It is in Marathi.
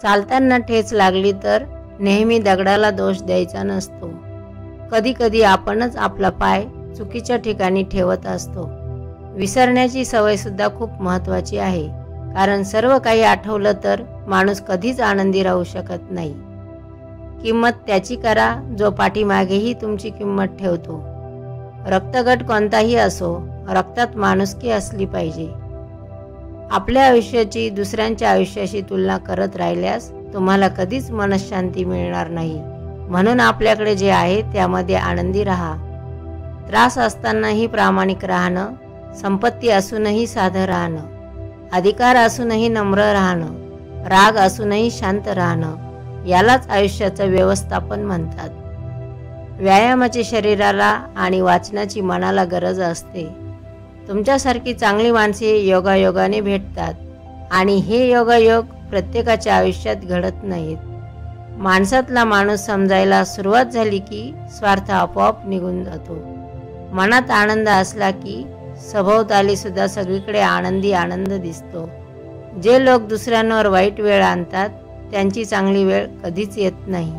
चालताना ठेच लागली तर नेहमी दगडाला दोष द्यायचा नसतो. कधी कधी आपणच आपला पाय चुकीच्या ठिकाणी ठेवत असतो. विसरण्याची सवय सुद्धा खूप महत्त्वाची आहे, कारण सर्व काही आठवलं तर माणूस कधीच आनंदी राहू शकत नाही. किंमत त्याची करा जो पाठीमागेही तुमची किंमत ठेवतो. रक्तगट कोणताही असो, रक्तात माणुसकी असली पाहिजे. आपल्या आयुष्याची दुसऱ्यांच्या आयुष्याशी तुलना करत राहिल्यास तुम्हाला कधीच मनःशांती मिळणार नाही. म्हणून आपल्याकडे जे आहे त्यामध्ये आनंदी राहा. त्रास असतानाही प्रामाणिक राहणं, संपत्ती असूनही साधं राहणं, अधिकार असूनही नम्र राहणं, राग असूनही शांत राहणं, यालाच आयुष्याचं व्यवस्थापन म्हणतात. व्यायामाची शरीराला आणि वाचनाची मनाला गरज असते. तुमच्यासारखी चांगली माणसे योगायोगाने भेटतात आणि हे योगायोग प्रत्येकाच्या आयुष्यात घडत नाहीत. माणसातला माणूस समजायला सुरुवात झाली की स्वार्थ आपोआप निघून जातो. मनात आनंद असला की सभोवताली सुद्धा सगळीकडे आनंदी आनंद दिसतो. जे लोक दुसऱ्यांवर वाईट वेळ आणतात त्यांची चांगली वेळ कधीच येत नाही.